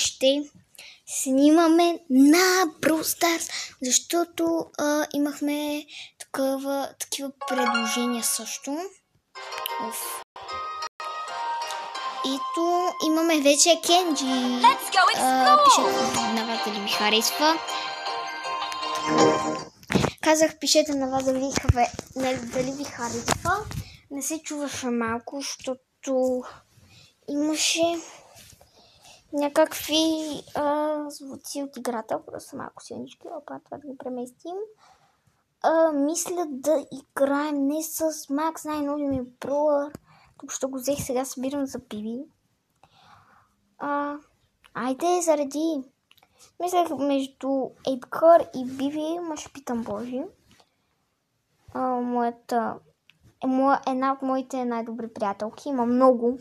ще снимаме на Brawl Stars, защото имахме такива предложения също. Ито имаме вече Кенджи. Пишете на вас дали ви харесва. Казах, пишете на вас дали ви харесва. Не се чуваше малко, защото имаше някакви звуци от играта. Просто малко силнички. Опа, това да ги преместим. Мисля да играем не с Макс, най-нови ми броер. Тук ще го взех, сега събирам за Биби. Айде, заради. Мислех между Едгар и Биби, ма ще питам Божи. Една от моите най-добри приятелки. Има много.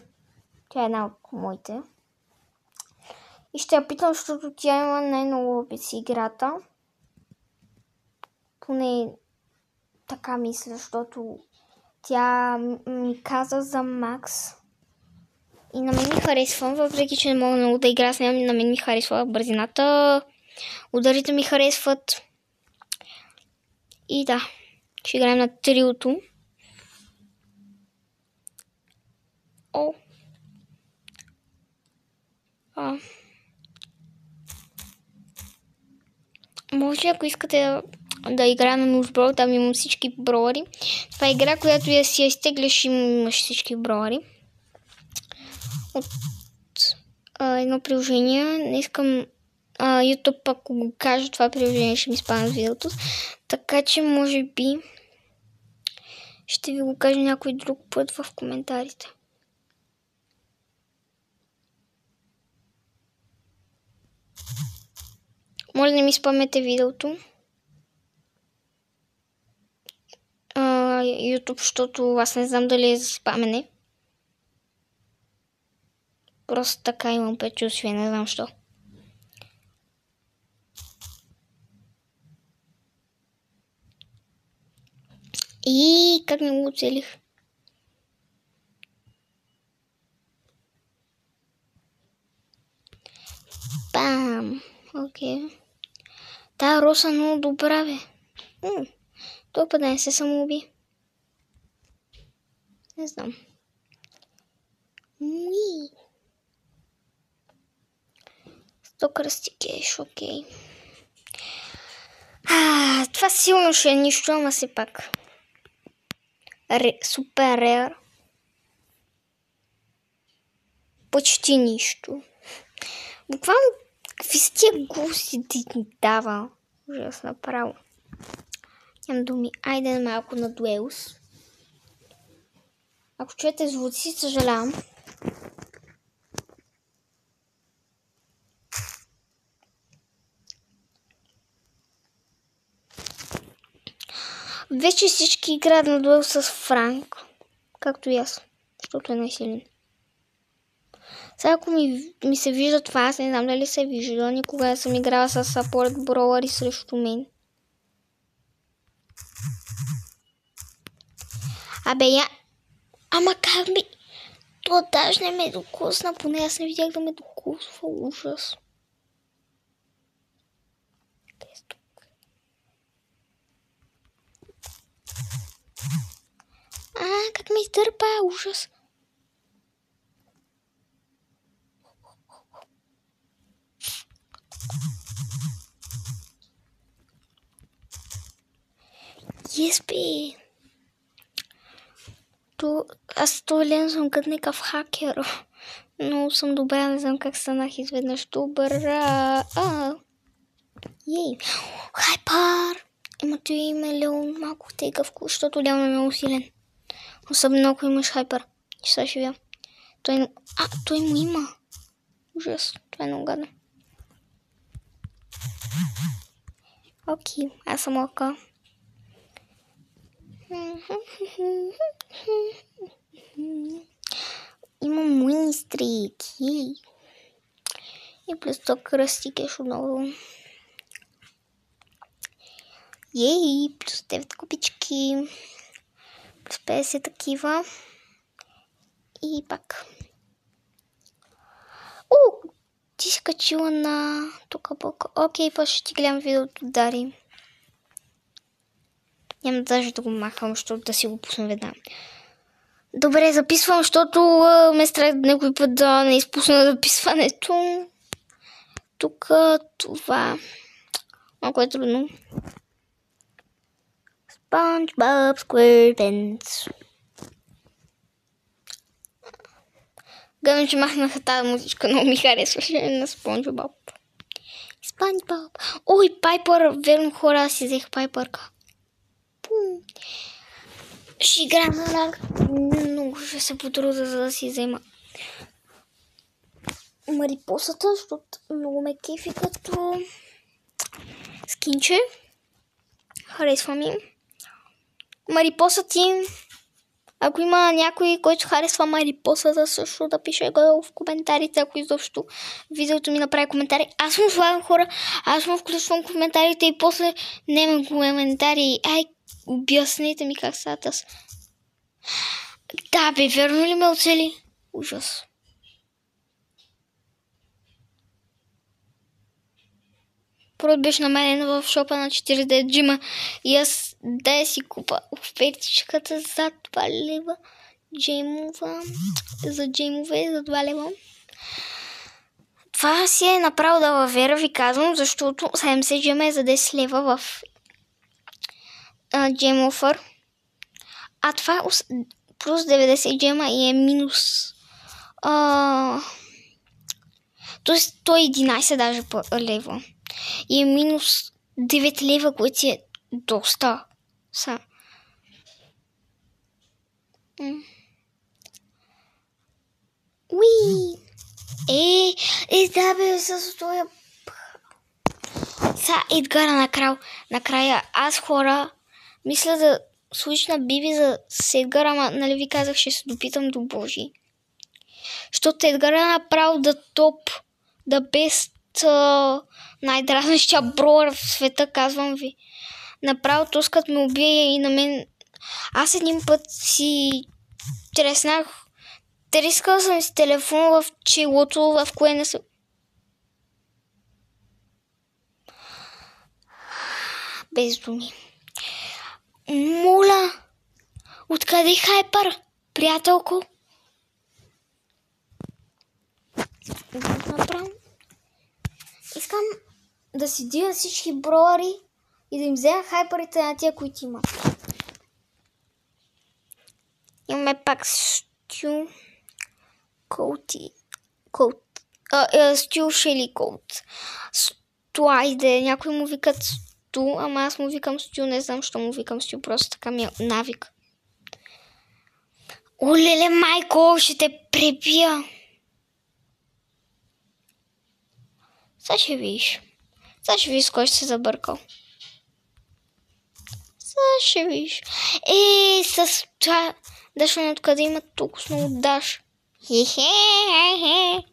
Тя е една от моите. И ще я питам, защото тя има най-много опит с играта. Поне така мисля, защото тя ми каза за Макс. И на мен ми харесва, въпреки че не мога много да игра с нея, на мен ми харесва бързината. Ударите ми харесват. И да, ще играем на триото. Може, ако искате да игра на Нузброл, там имам всички броери. Това е игра, която си я изтегляш и имаш всички броери. От едно приложение. Не искам YouTube, ако го кажа, това приложение ще ми спадне в видеото. Така че, може би, ще ви го кажа някой друг път в коментарите. Моля, не ми спамете видеото. YouTube, защото аз не знам дали е за спамене. Просто така имам предчувствие, не знам що. И как не го оцелих? Бам! Окей. Та Роса много добра, бе. Той път да не се самоуби. Не знам. Сто кръстикеш, окей. Това силно ще е нищо, ама все пак. Супер рер. Почти нищо. Буквално какви са тия глуси да ни дава. Ужас направо. Нямам думи. Айде малко на дуелс. Ако чуете звуци, съжалявам. Вече всички играят на дуел с Франк. Както и аз. Защото е най-силен. Сега ако ми се вижда това, аз не знам дали се вижда. Никога не съм играла с сапорт броуъри срещу мен. Абе я... Ама как ми... То даже не ме докосна, поне аз не видях да ме докосва. Ужас. Как ме издърпа, ужас. Бе. Аз толен съм като някакъв хакер. Но съм добра, не знам как станах изведнъж добра. Ей. Хайпар! Името име Леон малко тегавко, защото Леон е много силен. Особено ако имаш хайпер. Сега ще видя. Той му има. Ужас. Това е много гадно. Окей, аз съм ока. Имам муинстрики. И плюс 100 кръстикеш отново. Ей, плюс 9 купички. Плюс 50 такива. И пак. Ти се качи качила на тук блока. Окей, после ще ти гледам видеото, Дари. Няма даже да го махам, защото да си го пусна веднага. Добре, записвам, защото ме страх някой път да не изпусна записването. Тук това малко е трудно. SpongeBob SquarePants. Гледам, че махнаха тази музичка, много ми харесваше на SpongeBob. SpongeBob. Ой, Пайпър, верно хора, аз си взех Пайпърка. Ще играем на рак. Много ще се потруда, за да си взема Марипосата, защото много ме кефи като скинче. Харесва ми. Марипоса ти. Ако има някой, който харесва Марипосата, също да пише го в коментарите, ако изобщо видеото ми направи коментари. Аз му слагам хора, аз му включвам коментарите и после нямам коментари. Ай, обясните ми как са аз. Да, бе, верно ли ме оцели? Ужас. Прот беше намерен в шопа на 49 джима и аз да си купа офертичката за 2 лева. Джеймова. За джеймове за 2 лева. Това си е направо да въвера, ви казвам, защото 70 джема е за 10 лева в джейм офър. А това е плюс 90 джема и е минус. Тоест 111 даже лева. И е минус 9 лева, което си е доста. Уи! Да бе, с това. Едгара накрая. Аз хора мисля да случи на Биби за Едгара, ама нали ви казах, ще се допитам до Божи. Защото Едгара направо да топ, да бест най-дразнещия броер в света, казвам ви. Направо тоскът ме убие и на мен. Аз един път си треснах. Трескал съм си телефон в челото, в кое не съм. Без думи. Моля, откъде Хайпър, приятелко? Направо. Искам да си дия всички броери и да им взема хайпърите на тия, които имат. Имаме пак Стю Стю Шели Коут. Стуайде. Някой му викат Сту, ама аз му викам Стю. Не знам, що му викам Стю. Просто така ми е навик. Олеле, майко, ще те пребия. Сега ще видиш. Сега ще видиш с кой ще се забъркал. Сега ще видиш. С това Дашън откъде има толкова много Даш. Хе-хе-хе-хе.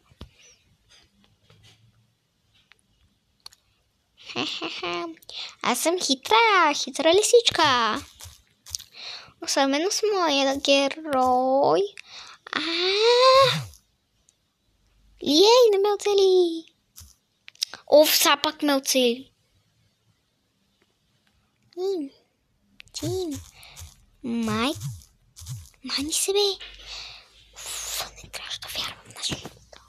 Аз съм хитра лисичка. Особено с моя герой. Ей, не ме оцели. Са пак ме оцели. Тим. Мани се, бе. Не трябваше да вярвам на живота.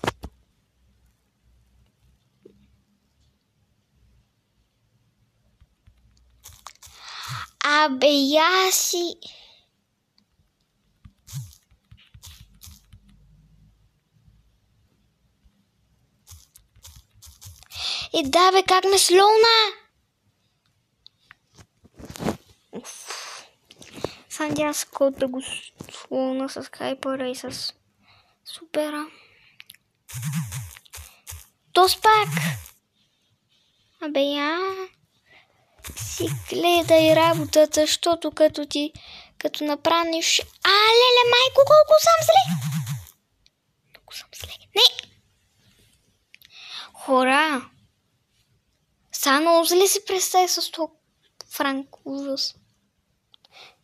Абе, яси. Да, бе, как ме слоуна? Надявам се код да го слоуна с Хайпъра и с Супера. Тос пак! Абе, си гледай работата, защото като направиш... Леле, майко, колко съм зле! Колко съм зле. Не! Хора! Само зле се представи с това Франк. Ужас.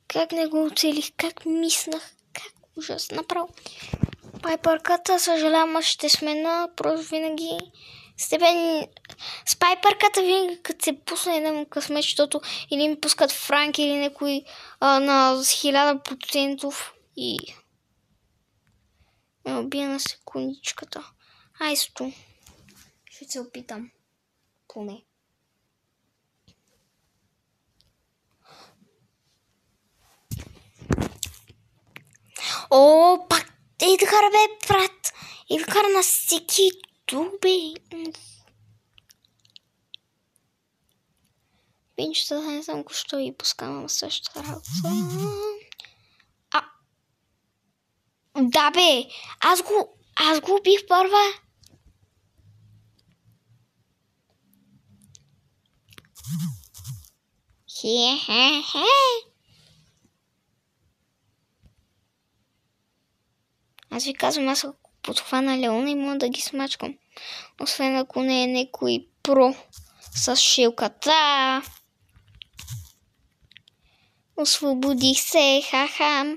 Как не го оцелих, как мислях, как ужас. Направо. Пайпърката, съжалявам, ще смена. Просто винаги С тебе с пайперката винаги като се пусне на късмет, защото или ми пускат франк или някой на 1000% и ме убия на секундичката. Айсто. Ще се опитам. Поне. О, пак Едгар бе, брат. Едгар на всеки бе. Пинчета не знам що и пускам същата работа. Да бе, аз го убих първа. Хе. Аз ви казвам, аз ако подхвана Леона и мога да ги смачкам. Освен ако не е някой про с шилката. Освободих се, ха-ха.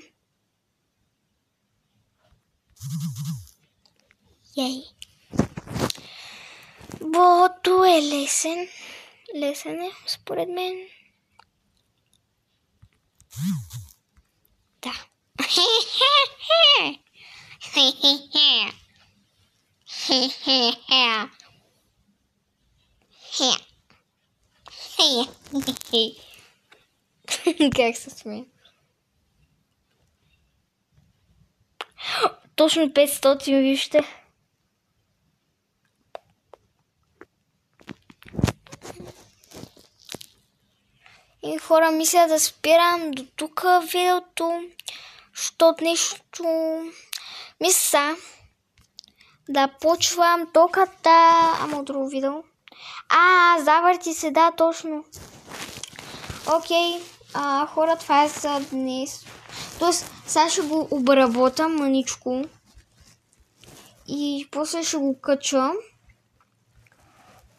Ей. Бото е лесен. Лесен е, според мен. Да. Как се смея? Точно 500, вижте. И хора, мисля да спирам до тук видеото, защото нещо мисля да почвам токата, ама друго видео. Завърти се, да, точно. Окей, хора, това е за днес. Тоест, сега ще го обработам маничко и после ще го кача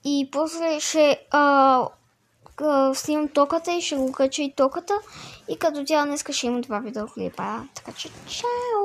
и после ще снимам токата и ще го кача и токата и като цяло днеска ще има 2 видеоклипа. Така че, чао!